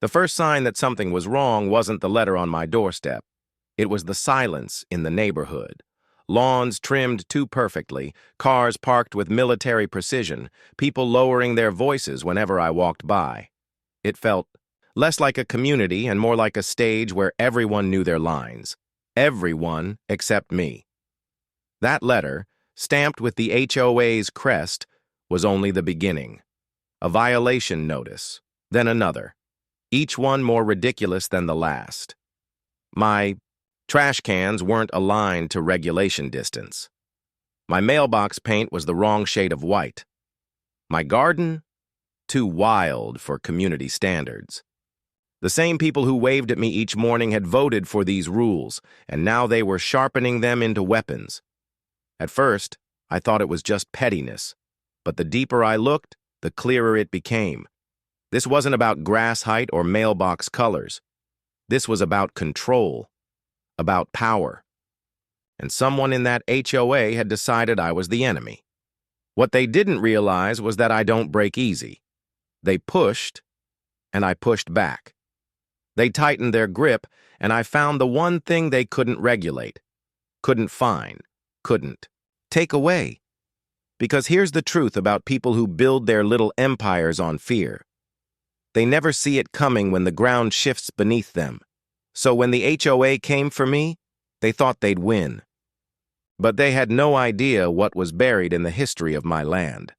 The first sign that something was wrong wasn't the letter on my doorstep. It was the silence in the neighborhood. Lawns trimmed too perfectly, cars parked with military precision, people lowering their voices whenever I walked by. It felt less like a community and more like a stage where everyone knew their lines. Everyone except me. That letter, stamped with the HOA's crest, was only the beginning. A violation notice, then another, each one more ridiculous than the last. My trash cans weren't aligned to regulation distance. My mailbox paint was the wrong shade of white. My garden, too wild for community standards. The same people who waved at me each morning had voted for these rules, and now they were sharpening them into weapons. At first, I thought it was just pettiness, but the deeper I looked, the clearer it became. This wasn't about grass height or mailbox colors. This was about control, about power. And someone in that HOA had decided I was the enemy. What they didn't realize was that I don't break easy. They pushed, and I pushed back. They tightened their grip, and I found the one thing they couldn't regulate, couldn't fine, couldn't take away. Because here's the truth about people who build their little empires on fear. They never see it coming when the ground shifts beneath them. So when the HOA came for me, they thought they'd win. But they had no idea what was buried in the history of my land,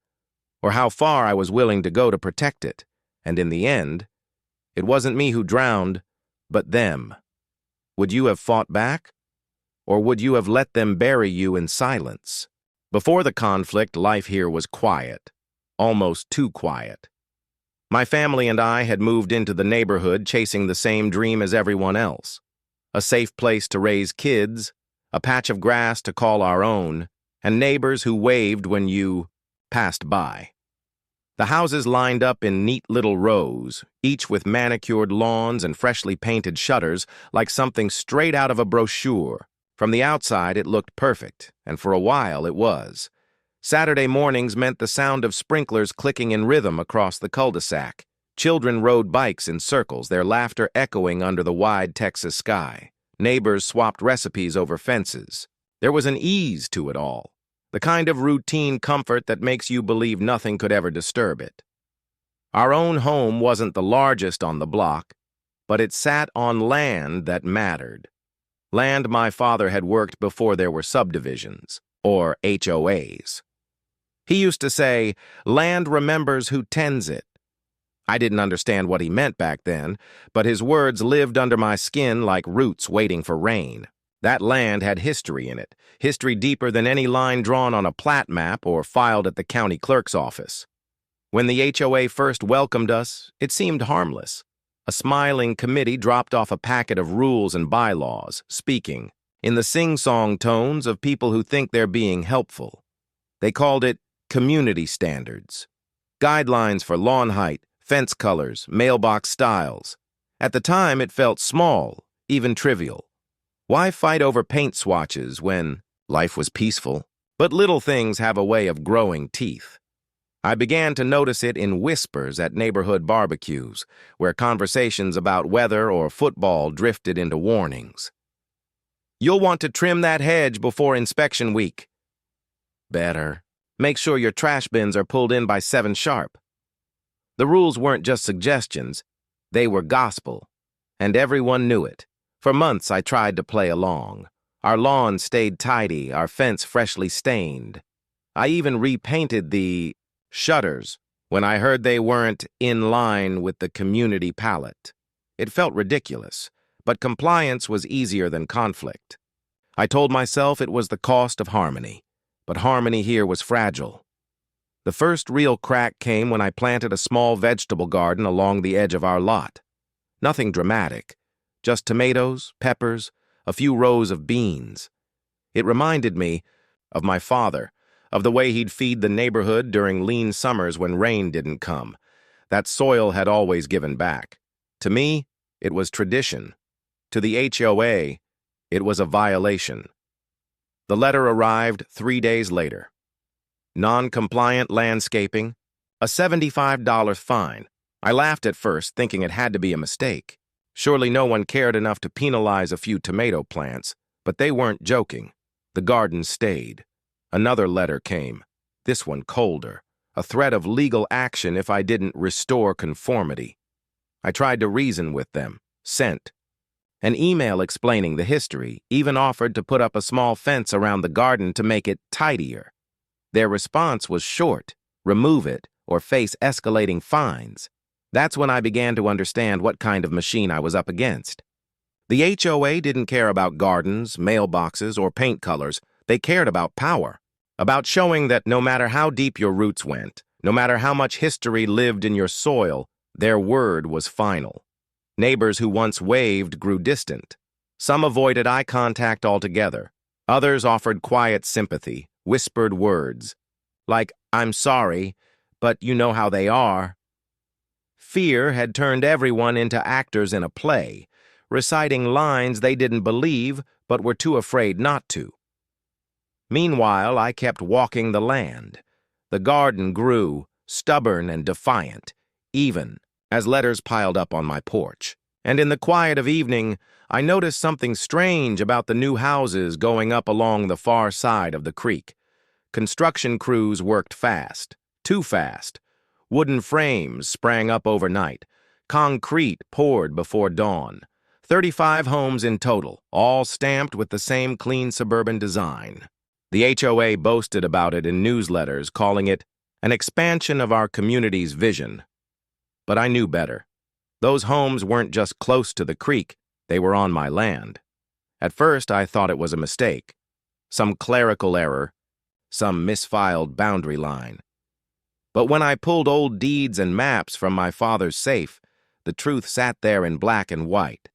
or how far I was willing to go to protect it. And in the end, it wasn't me who drowned, but them. Would you have fought back? Or would you have let them bury you in silence? Before the conflict, life here was quiet, almost too quiet. My family and I had moved into the neighborhood chasing the same dream as everyone else. A safe place to raise kids, a patch of grass to call our own, and neighbors who waved when you passed by. The houses lined up in neat little rows, each with manicured lawns and freshly painted shutters, like something straight out of a brochure. From the outside, it looked perfect, and for a while it was. Saturday mornings meant the sound of sprinklers clicking in rhythm across the cul-de-sac. Children rode bikes in circles, their laughter echoing under the wide Texas sky. Neighbors swapped recipes over fences. There was an ease to it all, the kind of routine comfort that makes you believe nothing could ever disturb it. Our own home wasn't the largest on the block, but it sat on land that mattered. Land my father had worked before there were subdivisions, or HOAs. He used to say, "Land remembers who tends it." I didn't understand what he meant back then, but his words lived under my skin like roots waiting for rain. That land had history in it, history deeper than any line drawn on a plat map or filed at the county clerk's office. When the HOA first welcomed us, it seemed harmless. A smiling committee dropped off a packet of rules and bylaws, speaking in the sing-song tones of people who think they're being helpful. They called it community standards, guidelines for lawn height, fence colors, mailbox styles. At the time, it felt small, even trivial. Why fight over paint swatches when life was peaceful? But little things have a way of growing teeth. I began to notice it in whispers at neighborhood barbecues, where conversations about weather or football drifted into warnings. "You'll want to trim that hedge before inspection week." "Better. Make sure your trash bins are pulled in by 7 sharp. The rules weren't just suggestions, they were gospel, and everyone knew it. For months I tried to play along. Our lawn stayed tidy, our fence freshly stained. I even repainted the shutters when I heard they weren't in line with the community palette. It felt ridiculous, but compliance was easier than conflict. I told myself it was the cost of harmony, but harmony here was fragile. The first real crack came when I planted a small vegetable garden along the edge of our lot. Nothing dramatic, just tomatoes, peppers, a few rows of beans. It reminded me of my father, of the way he'd feed the neighborhood during lean summers when rain didn't come. That soil had always given back. To me, it was tradition. To the HOA, it was a violation. The letter arrived 3 days later. Non-compliant landscaping, a $75 fine, I laughed at first, thinking it had to be a mistake. Surely no one cared enough to penalize a few tomato plants, but they weren't joking. The garden stayed. Another letter came, this one colder, a threat of legal action if I didn't restore conformity. I tried to reason with them. Sent. An email explaining the history, even offered to put up a small fence around the garden to make it tidier. Their response was short, remove it or face escalating fines. That's when I began to understand what kind of machine I was up against. The HOA didn't care about gardens, mailboxes, or paint colors. They cared about power, about showing that no matter how deep your roots went, no matter how much history lived in your soil, their word was final. Neighbors who once waved grew distant. Some avoided eye contact altogether. Others offered quiet sympathy, whispered words, like, "I'm sorry, but you know how they are." Fear had turned everyone into actors in a play, reciting lines they didn't believe but were too afraid not to. Meanwhile, I kept walking the land. The garden grew, stubborn and defiant, even as letters piled up on my porch. And in the quiet of evening, I noticed something strange about the new houses going up along the far side of the creek. Construction crews worked fast, too fast. Wooden frames sprang up overnight. Concrete poured before dawn. 35 homes in total, all stamped with the same clean suburban design. The HOA boasted about it in newsletters, calling it an expansion of our community's vision. But I knew better. Those homes weren't just close to the creek, they were on my land. At first, I thought it was a mistake. Some clerical error, some misfiled boundary line. But when I pulled old deeds and maps from my father's safe, the truth sat there in black and white.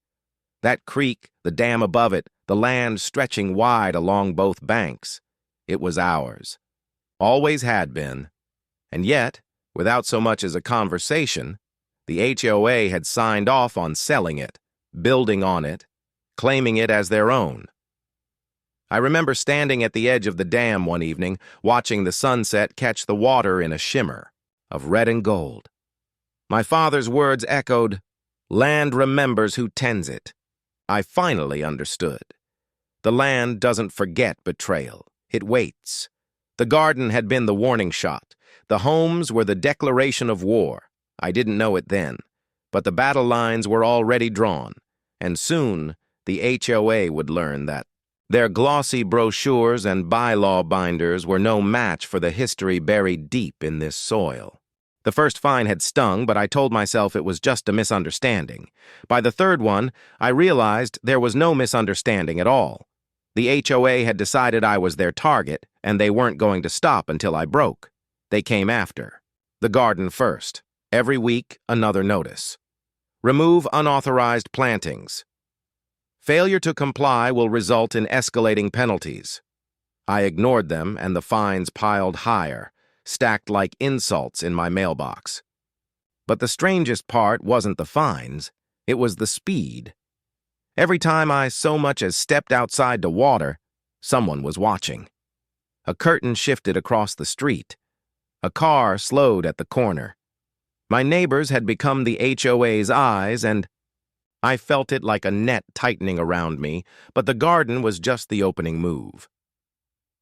That creek, the dam above it, the land stretching wide along both banks, it was ours. Always had been. And yet, without so much as a conversation, the HOA had signed off on selling it, building on it, claiming it as their own. I remember standing at the edge of the dam one evening, watching the sunset catch the water in a shimmer of red and gold. My father's words echoed, "Land remembers who tends it." I finally understood. The land doesn't forget betrayal. It waits. The garden had been the warning shot. The homes were the declaration of war. I didn't know it then, but the battle lines were already drawn, and soon the HOA would learn that. Their glossy brochures and bylaw binders were no match for the history buried deep in this soil. The first fine had stung, but I told myself it was just a misunderstanding. By the third one, I realized there was no misunderstanding at all. The HOA had decided I was their target, and they weren't going to stop until I broke. They came after. The garden first. Every week, another notice. Remove unauthorized plantings. Failure to comply will result in escalating penalties. I ignored them, and the fines piled higher, stacked like insults in my mailbox. But the strangest part wasn't the fines, it was the speed. Every time I so much as stepped outside to water, someone was watching. A curtain shifted across the street. A car slowed at the corner. My neighbors had become the HOA's eyes, and I felt it like a net tightening around me, but the garden was just the opening move.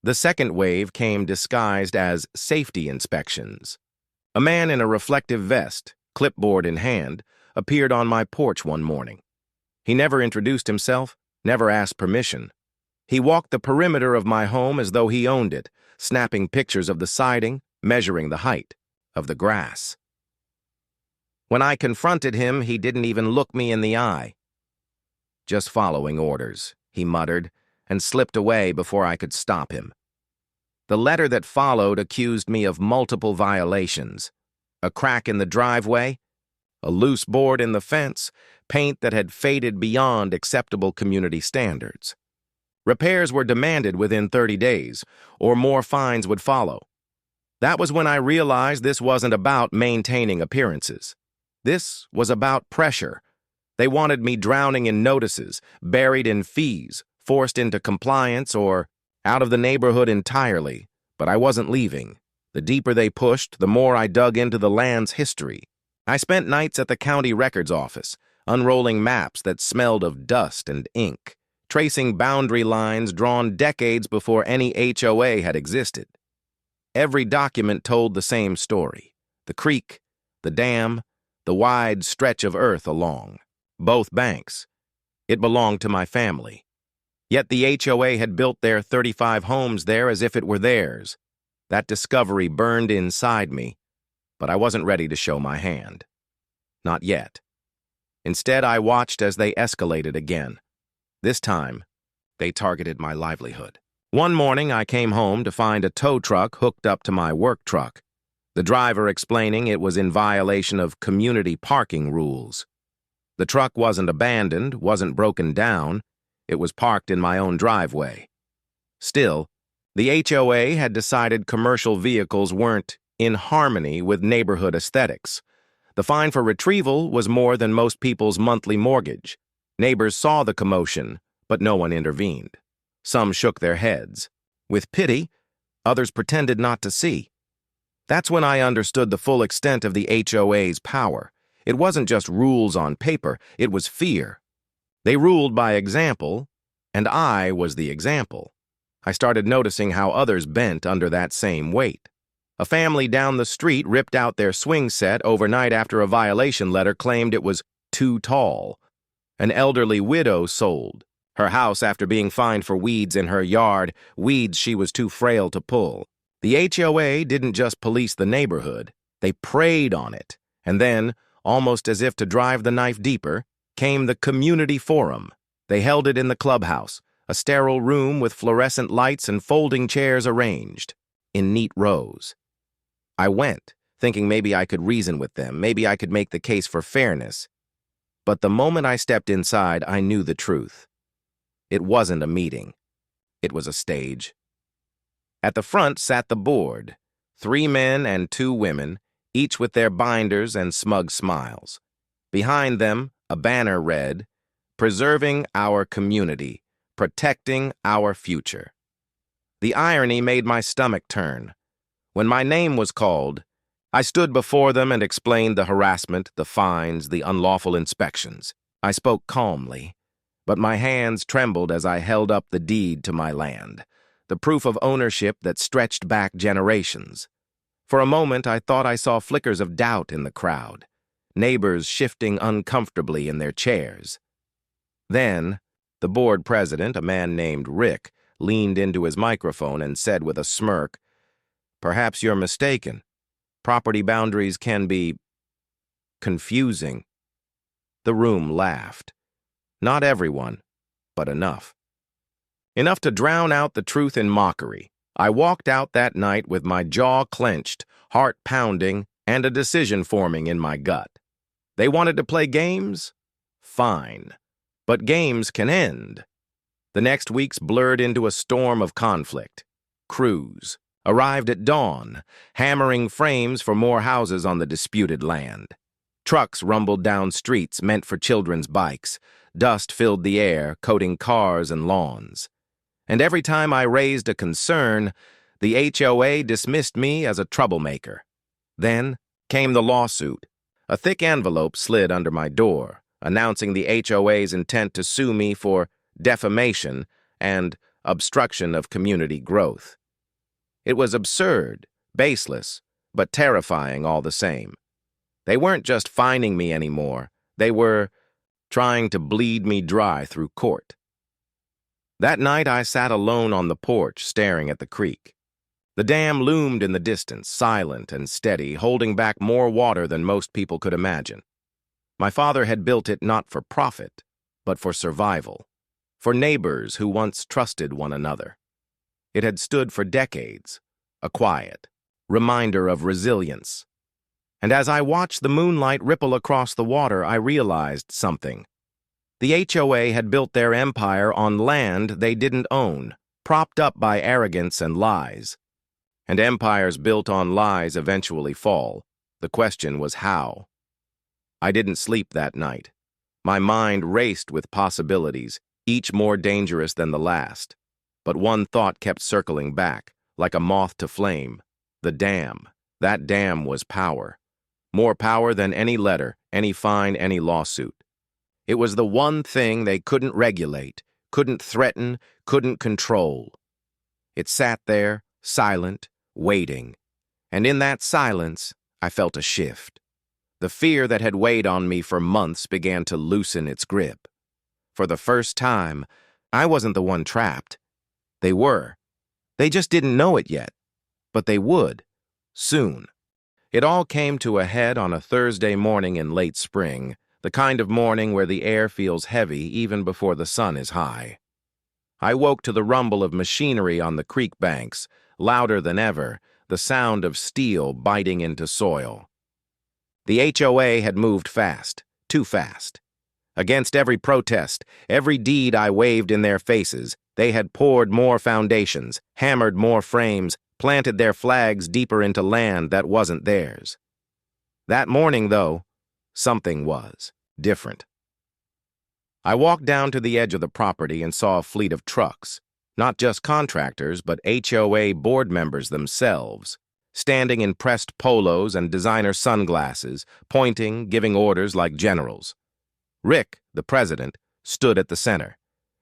The second wave came disguised as safety inspections. A man in a reflective vest, clipboard in hand, appeared on my porch one morning. He never introduced himself, never asked permission. He walked the perimeter of my home as though he owned it, snapping pictures of the siding, measuring the height of the grass. When I confronted him, he didn't even look me in the eye. "Just following orders," he muttered, and slipped away before I could stop him. The letter that followed accused me of multiple violations. A crack in the driveway, a loose board in the fence, paint that had faded beyond acceptable community standards. Repairs were demanded within 30 days, or more fines would follow. That was when I realized this wasn't about maintaining appearances. This was about pressure. They wanted me drowning in notices, buried in fees, forced into compliance, or out of the neighborhood entirely. But I wasn't leaving. The deeper they pushed, the more I dug into the land's history. I spent nights at the county records office, unrolling maps that smelled of dust and ink, tracing boundary lines drawn decades before any HOA had existed. Every document told the same story: the creek, the dam, the wide stretch of earth along both banks. It belonged to my family. Yet the HOA had built their 35 homes there as if it were theirs. That discovery burned inside me, but I wasn't ready to show my hand. Not yet. Instead, I watched as they escalated again. This time, they targeted my livelihood. One morning, I came home to find a tow truck hooked up to my work truck, the driver explaining it was in violation of community parking rules. The truck wasn't abandoned, wasn't broken down. It was parked in my own driveway. Still, the HOA had decided commercial vehicles weren't in harmony with neighborhood aesthetics. The fine for retrieval was more than most people's monthly mortgage. Neighbors saw the commotion, but no one intervened. Some shook their heads. With pity, others pretended not to see. That's when I understood the full extent of the HOA's power. It wasn't just rules on paper, it was fear. They ruled by example, and I was the example. I started noticing how others bent under that same weight. A family down the street ripped out their swing set overnight after a violation letter claimed it was too tall. An elderly widow sold her house after being fined for weeds in her yard, weeds she was too frail to pull. The HOA didn't just police the neighborhood, they preyed on it. And then, almost as if to drive the knife deeper, came the community forum. They held it in the clubhouse, a sterile room with fluorescent lights and folding chairs arranged in neat rows. I went, thinking maybe I could reason with them, maybe I could make the case for fairness. But the moment I stepped inside, I knew the truth. It wasn't a meeting. It was a stage. At the front sat the board, 3 men and 2 women, each with their binders and smug smiles. Behind them, a banner read, "Preserving our community, protecting our future." The irony made my stomach turn. When my name was called, I stood before them and explained the harassment, the fines, the unlawful inspections. I spoke calmly, but my hands trembled as I held up the deed to my land, the proof of ownership that stretched back generations. For a moment, I thought I saw flickers of doubt in the crowd, neighbors shifting uncomfortably in their chairs. Then, the board president, a man named Rick, leaned into his microphone and said with a smirk, "Perhaps you're mistaken. Property boundaries can be confusing." The room laughed. Not everyone, but enough. Enough to drown out the truth in mockery. I walked out that night with my jaw clenched, heart pounding, and a decision forming in my gut. They wanted to play games? Fine. But games can end. The next weeks blurred into a storm of conflict. Crews arrived at dawn, hammering frames for more houses on the disputed land. Trucks rumbled down streets meant for children's bikes. Dust filled the air, coating cars and lawns. And every time I raised a concern, the HOA dismissed me as a troublemaker. Then came the lawsuit. A thick envelope slid under my door, announcing the HOA's intent to sue me for defamation and obstruction of community growth. It was absurd, baseless, but terrifying all the same. They weren't just fining me anymore. They were trying to bleed me dry through court. That night, I sat alone on the porch, staring at the creek. The dam loomed in the distance, silent and steady, holding back more water than most people could imagine. My father had built it not for profit, but for survival, for neighbors who once trusted one another. It had stood for decades, a quiet reminder of resilience. And as I watched the moonlight ripple across the water, I realized something. The HOA had built their empire on land they didn't own, propped up by arrogance and lies. And empires built on lies eventually fall. The question was how. I didn't sleep that night. My mind raced with possibilities, each more dangerous than the last. But one thought kept circling back, like a moth to flame. The dam. That dam was power. More power than any letter, any fine, any lawsuit. It was the one thing they couldn't regulate, couldn't threaten, couldn't control. It sat there, silent, waiting. And in that silence, I felt a shift. The fear that had weighed on me for months began to loosen its grip. For the first time, I wasn't the one trapped. They were. They just didn't know it yet. But they would. Soon. It all came to a head on a Thursday morning in late spring, the kind of morning where the air feels heavy even before the sun is high. I woke to the rumble of machinery on the creek banks, louder than ever, the sound of steel biting into soil. The HOA had moved fast, too fast. Against every protest, every deed I waved in their faces, they had poured more foundations, hammered more frames, planted their flags deeper into land that wasn't theirs. That morning, though, something was different. I walked down to the edge of the property and saw a fleet of trucks, not just contractors, but HOA board members themselves, standing in pressed polos and designer sunglasses, pointing, giving orders like generals. Rick, the president, stood at the center.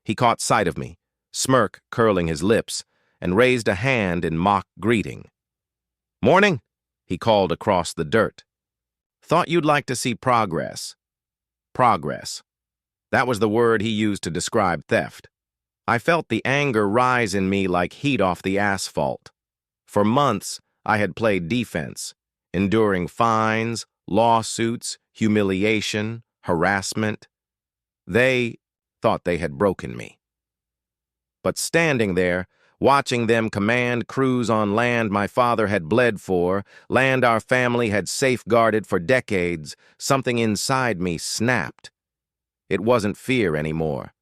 He caught sight of me, smirk curling his lips, and raised a hand in mock greeting. "Morning," he called across the dirt. "Thought you'd like to see progress." Progress. That was the word he used to describe theft. I felt the anger rise in me like heat off the asphalt. For months, I had played defense, enduring fines, lawsuits, humiliation, harassment. They thought they had broken me. But standing there, watching them command crews on land my father had bled for, land our family had safeguarded for decades, something inside me snapped. It wasn't fear anymore.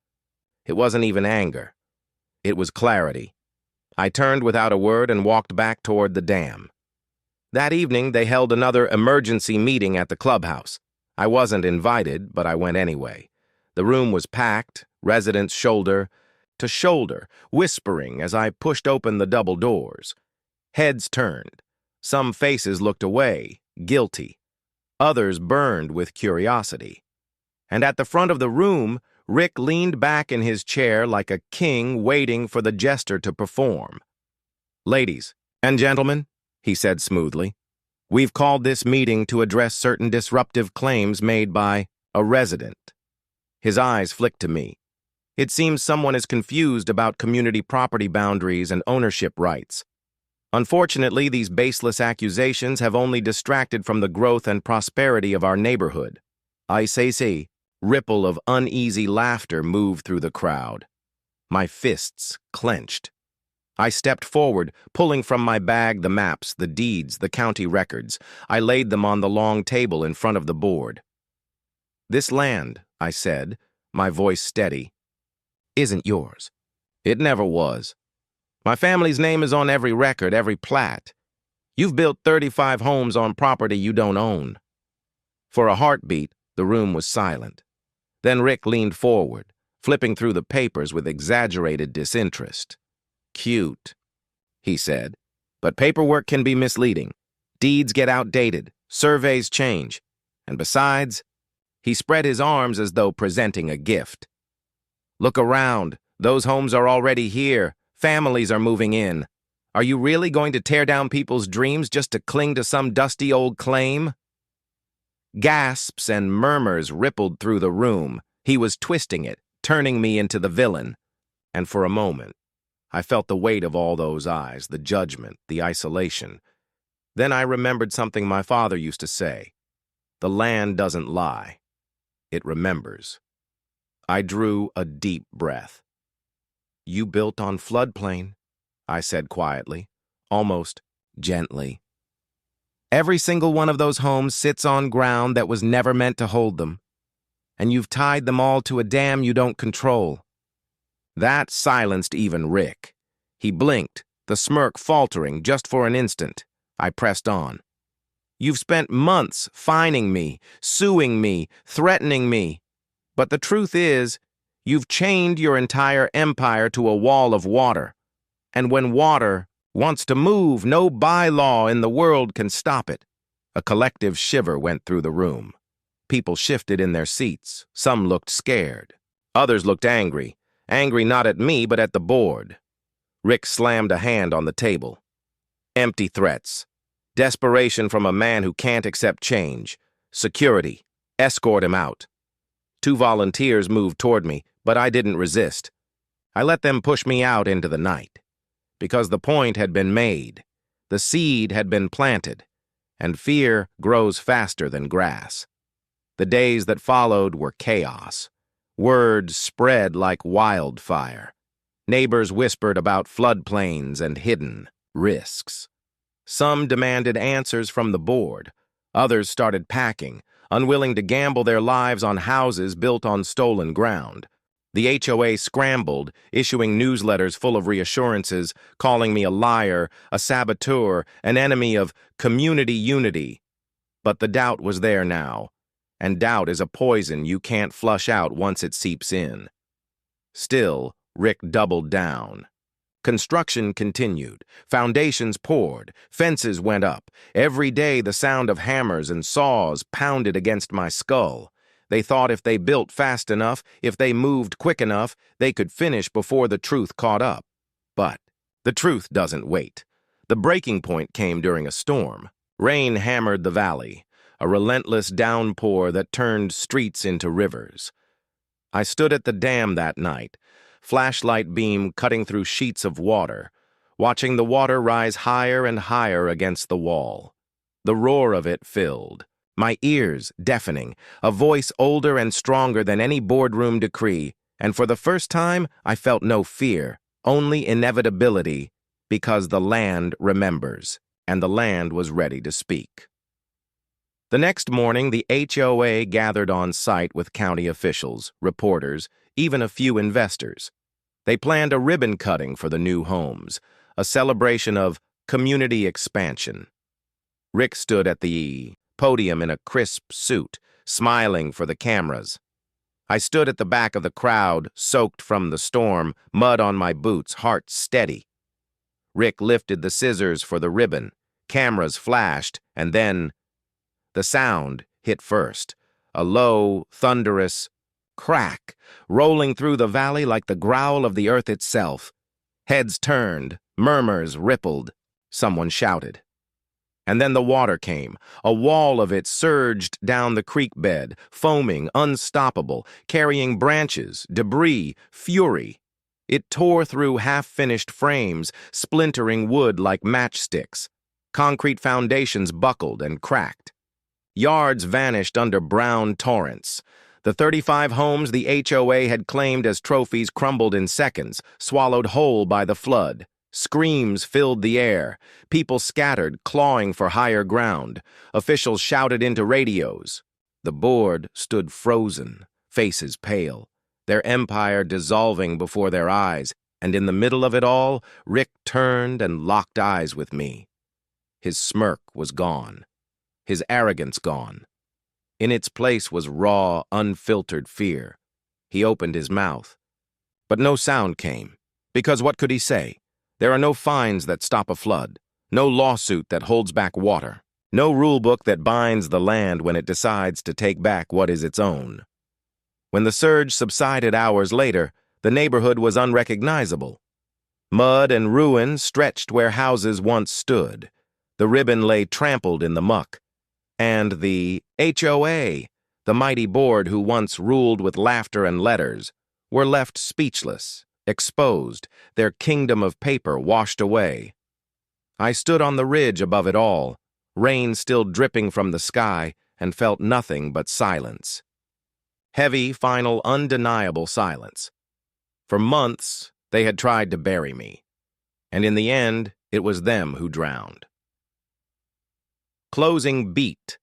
It wasn't even anger. It was clarity. I turned without a word and walked back toward the dam. That evening, they held another emergency meeting at the clubhouse. I wasn't invited, but I went anyway. The room was packed, residents shoulder to shoulder, whispering as I pushed open the double doors. Heads turned. Some faces looked away, guilty. Others burned with curiosity. And at the front of the room, Rick leaned back in his chair like a king waiting for the jester to perform. "Ladies and gentlemen," he said smoothly, "we've called this meeting to address certain disruptive claims made by a resident." His eyes flicked to me. It seems someone is confused about community property boundaries and ownership rights. Unfortunately, these baseless accusations have only distracted from the growth and prosperity of our neighborhood. I say, ripple of uneasy laughter moved through the crowd. My fists clenched. I stepped forward, pulling from my bag the maps, the deeds, the county records. I laid them on the long table in front of the board. "This land," I said, my voice steady, "isn't yours. It never was. My family's name is on every record, every plat. You've built 35 homes on property you don't own." For a heartbeat, the room was silent. Then Rick leaned forward, flipping through the papers with exaggerated disinterest. "Cute," he said, "but paperwork can be misleading. Deeds get outdated, surveys change. And besides," he spread his arms as though presenting a gift. "Look around. Those homes are already here. Families are moving in. Are you really going to tear down people's dreams just to cling to some dusty old claim?" Gasps and murmurs rippled through the room. He was twisting it, turning me into the villain. And for a moment, I felt the weight of all those eyes, the judgment, the isolation. Then I remembered something my father used to say. The land doesn't lie. It remembers. I drew a deep breath. "You built on floodplain," I said quietly, almost gently. "Every single one of those homes sits on ground that was never meant to hold them. And you've tied them all to a dam you don't control." That silenced even Rick. He blinked, the smirk faltering just for an instant. I pressed on. "You've spent months fining me, suing me, threatening me. But the truth is, you've chained your entire empire to a wall of water. And when water wants to move, no bylaw in the world can stop it. A collective shiver went through the room. People shifted in their seats. Some looked scared. Others looked angry. Angry not at me, but at the board. Rick slammed a hand on the table. Empty threats. Desperation from a man who can't accept change. Security. Escort him out. 2 volunteers moved toward me, but I didn't resist. I let them push me out into the night. Because the point had been made. The seed had been planted. And fear grows faster than grass. The days that followed were chaos. Word spread like wildfire. Neighbors whispered about floodplains and hidden risks. Some demanded answers from the board. Others started packing, unwilling to gamble their lives on houses built on stolen ground. The HOA scrambled, issuing newsletters full of reassurances, calling me a liar, a saboteur, an enemy of community unity. But the doubt was there now, and doubt is a poison you can't flush out once it seeps in. Still, Rick doubled down. Construction continued. Foundations poured. Fences went up. Every day the sound of hammers and saws pounded against my skull. They thought if they built fast enough, if they moved quick enough, they could finish before the truth caught up. But the truth doesn't wait. The breaking point came during a storm. Rain hammered the valley, a relentless downpour that turned streets into rivers. I stood at the dam that night, flashlight beam cutting through sheets of water, watching the water rise higher and higher against the wall. The roar of it filled. My ears deafening, a voice older and stronger than any boardroom decree, and for the first time I felt no fear, only inevitability, because the land remembers, and the land was ready to speak. The next morning, the HOA gathered on site with county officials, reporters, even a few investors. They planned a ribbon cutting for the new homes, a celebration of community expansion. Rick stood at the podium in a crisp suit, smiling for the cameras. I stood at the back of the crowd, soaked from the storm, mud on my boots, heart steady. Rick lifted the scissors for the ribbon. Cameras flashed, and then the sound hit first, a low, thunderous crack, rolling through the valley like the growl of the earth itself. Heads turned, murmurs rippled. Someone shouted. And then the water came. A wall of it surged down the creek bed, foaming, unstoppable, carrying branches, debris, fury. It tore through half-finished frames, splintering wood like matchsticks. Concrete foundations buckled and cracked. Yards vanished under brown torrents. The 35 homes the HOA had claimed as trophies crumbled in seconds, swallowed whole by the flood. Screams filled the air. People scattered, clawing for higher ground. Officials shouted into radios. The board stood frozen, faces pale, their empire dissolving before their eyes, and in the middle of it all, Rick turned and locked eyes with me. His smirk was gone. His arrogance gone. In its place was raw, unfiltered fear. He opened his mouth. But no sound came, because what could he say? There are no fines that stop a flood, no lawsuit that holds back water, no rulebook that binds the land when it decides to take back what is its own. When the surge subsided hours later, the neighborhood was unrecognizable. Mud and ruin stretched where houses once stood. The ribbon lay trampled in the muck. And the HOA, the mighty board who once ruled with laughter and letters, were left speechless, exposed, their kingdom of paper washed away. I stood on the ridge above it all, rain still dripping from the sky, and felt nothing but silence. Heavy, final, undeniable silence. For months, they had tried to bury me, and in the end, it was them who drowned. Closing beat.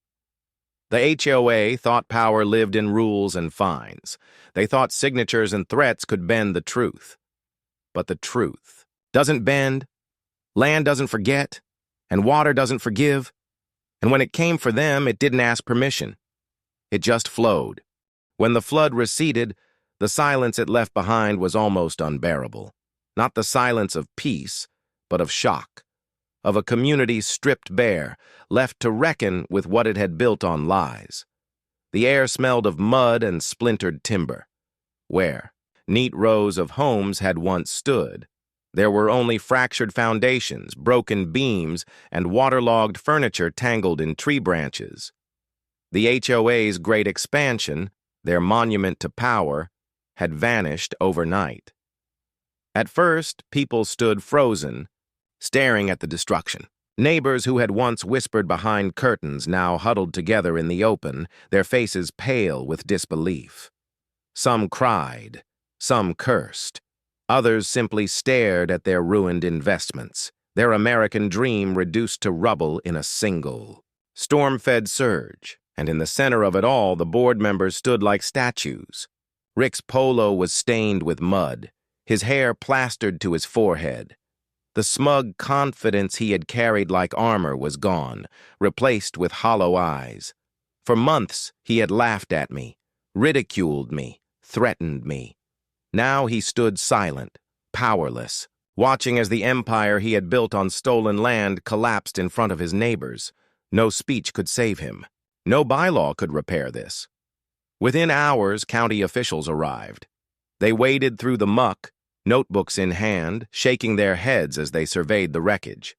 The HOA thought power lived in rules and fines. They thought signatures and threats could bend the truth. But the truth doesn't bend, land doesn't forget, and water doesn't forgive. And when it came for them, it didn't ask permission. It just flowed. When the flood receded, the silence it left behind was almost unbearable. Not the silence of peace, but of shock. of a community stripped bare, left to reckon with what it had built on lies. The air smelled of mud and splintered timber. Where neat rows of homes had once stood, there were only fractured foundations, broken beams, and waterlogged furniture tangled in tree branches. The HOA's great expansion, their monument to power, had vanished overnight. At first, people stood frozen, staring at the destruction. Neighbors who had once whispered behind curtains now huddled together in the open, their faces pale with disbelief. Some cried, some cursed. Others simply stared at their ruined investments, their American dream reduced to rubble in a single storm-fed surge. And in the center of it all, the board members stood like statues. Rick's polo was stained with mud, his hair plastered to his forehead. The smug confidence he had carried like armor was gone, replaced with hollow eyes. For months, he had laughed at me, ridiculed me, threatened me. Now he stood silent, powerless, watching as the empire he had built on stolen land collapsed in front of his neighbors. No speech could save him. No bylaw could repair this. Within hours, county officials arrived. They waded through the muck, notebooks in hand, shaking their heads as they surveyed the wreckage.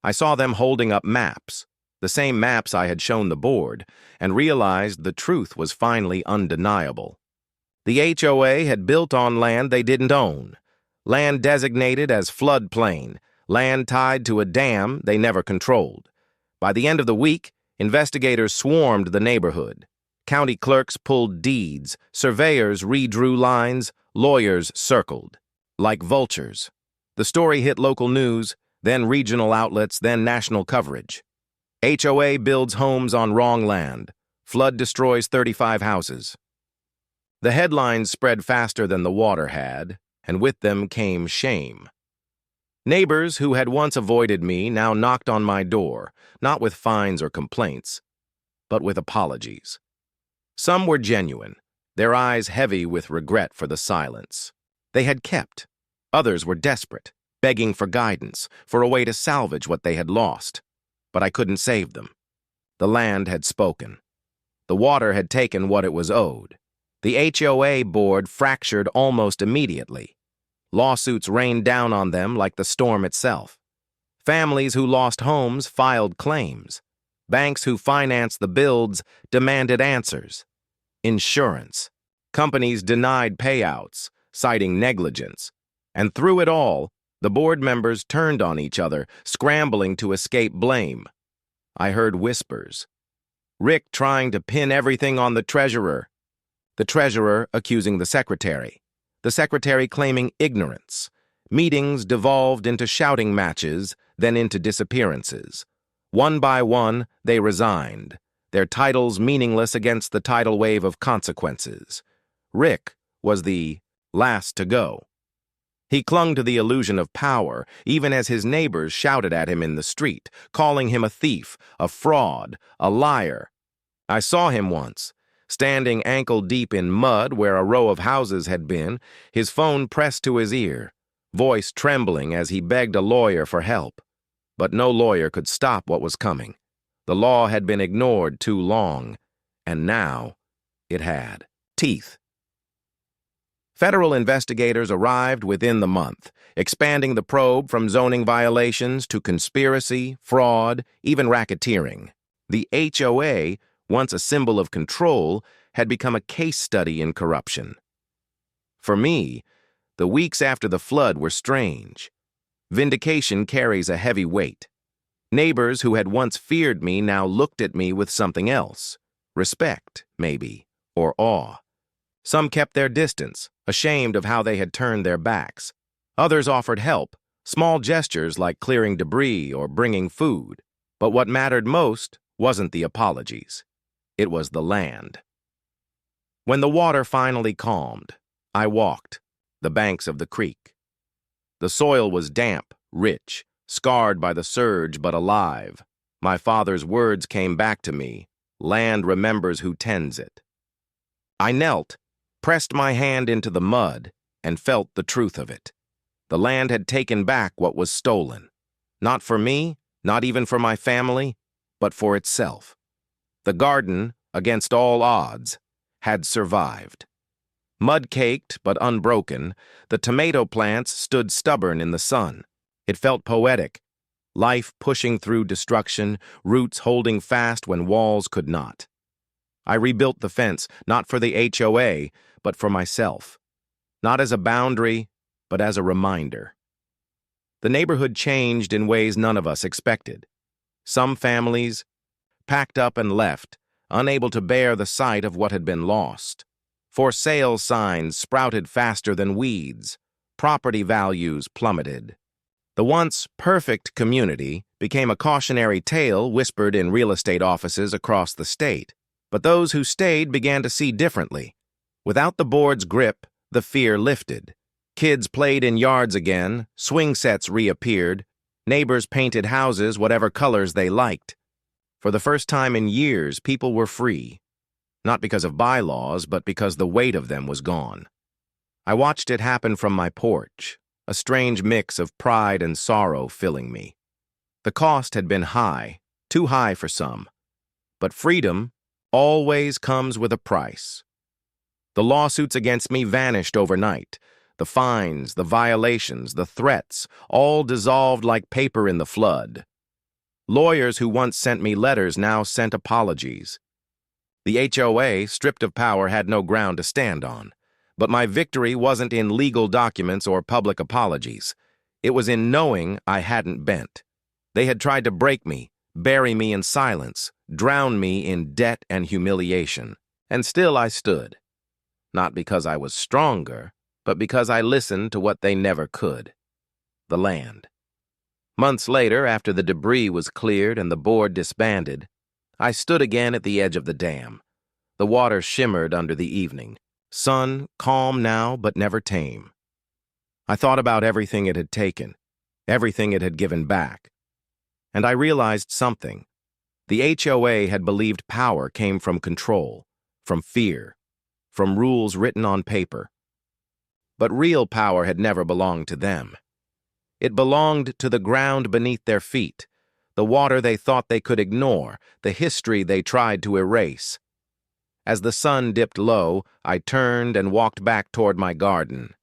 I saw them holding up maps, the same maps I had shown the board, and realized the truth was finally undeniable. The HOA had built on land they didn't own, land designated as floodplain, land tied to a dam they never controlled. By the end of the week, investigators swarmed the neighborhood. County clerks pulled deeds, surveyors redrew lines, lawyers circled. Like vultures, the story hit local news, then regional outlets, then national coverage. HOA builds homes on wrong land. Flood destroys 35 houses. The headlines spread faster than the water had, and with them came shame. Neighbors who had once avoided me now knocked on my door, not with fines or complaints, but with apologies. Some were genuine, their eyes heavy with regret for the silence they had kept. Others were desperate, begging for guidance, for a way to salvage what they had lost. But I couldn't save them. The land had spoken. The water had taken what it was owed. The HOA board fractured almost immediately. Lawsuits rained down on them like the storm itself. Families who lost homes filed claims. Banks who financed the builds demanded answers. Insurance. Companies denied payouts, citing negligence. And through it all, the board members turned on each other, scrambling to escape blame. I heard whispers. Rick trying to pin everything on the treasurer accusing the secretary claiming ignorance. Meetings devolved into shouting matches, then into disappearances. One by one, they resigned, their titles meaningless against the tidal wave of consequences. Rick was the last to go. He clung to the illusion of power, even as his neighbors shouted at him in the street, calling him a thief, a fraud, a liar. I saw him once, standing ankle-deep in mud where a row of houses had been, his phone pressed to his ear, voice trembling as he begged a lawyer for help. But no lawyer could stop what was coming. The law had been ignored too long, and now it had teeth. Federal investigators arrived within the month, expanding the probe from zoning violations to conspiracy, fraud, even racketeering. The HOA, once a symbol of control, had become a case study in corruption. For me, the weeks after the flood were strange. Vindication carries a heavy weight. Neighbors who had once feared me now looked at me with something else. Respect, maybe, or awe. Some kept their distance, ashamed of how they had turned their backs. Others offered help, small gestures like clearing debris or bringing food. But what mattered most wasn't the apologies. It was the land. When the water finally calmed, I walked the banks of the creek. The soil was damp, rich, scarred by the surge but alive. My father's words came back to me, land remembers who tends it. I knelt, pressed my hand into the mud, and felt the truth of it. The land had taken back what was stolen. Not for me, not even for my family, but for itself. The garden, against all odds, had survived. Mud-caked but unbroken, the tomato plants stood stubborn in the sun. It felt poetic, life pushing through destruction, roots holding fast when walls could not. I rebuilt the fence, not for the HOA, but for myself. Not as a boundary, but as a reminder. The neighborhood changed in ways none of us expected. Some families packed up and left, unable to bear the sight of what had been lost. For sale signs sprouted faster than weeds. Property values plummeted. The once perfect community became a cautionary tale whispered in real estate offices across the state. But those who stayed began to see differently. Without the board's grip, the fear lifted. Kids played in yards again, swing sets reappeared, neighbors painted houses whatever colors they liked. For the first time in years, people were free. Not because of bylaws, but because the weight of them was gone. I watched it happen from my porch, a strange mix of pride and sorrow filling me. The cost had been high, too high for some. But freedom always comes with a price. The lawsuits against me vanished overnight. The fines, the violations, the threats, all dissolved like paper in the flood. Lawyers who once sent me letters now sent apologies. The HOA, stripped of power, had no ground to stand on. But my victory wasn't in legal documents or public apologies. It was in knowing I hadn't bent. They had tried to break me, bury me in silence, drown me in debt and humiliation. And still I stood. Not because I was stronger, but because I listened to what they never could. The land. Months later, after the debris was cleared and the board disbanded, I stood again at the edge of the dam. The water shimmered under the evening. Sun, calm now, but never tame. I thought about everything it had taken, everything it had given back. And I realized something. The HOA had believed power came from control, from fear, from rules written on paper. But real power had never belonged to them. It belonged to the ground beneath their feet, the water they thought they could ignore, the history they tried to erase. As the sun dipped low, I turned and walked back toward my garden.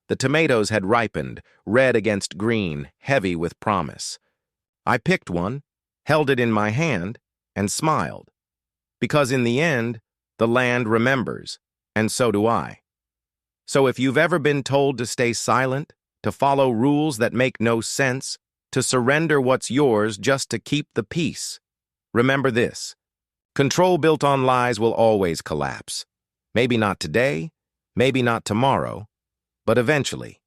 The tomatoes had ripened, red against green, heavy with promise. I picked one, held it in my hand, and smiled. Because in the end, the land remembers, and so do I. So if you've ever been told to stay silent, to follow rules that make no sense, to surrender what's yours just to keep the peace, remember this. Control built on lies will always collapse. Maybe not today, maybe not tomorrow, but eventually.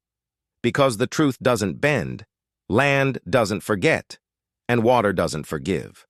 Because the truth doesn't bend, land doesn't forget, and water doesn't forgive.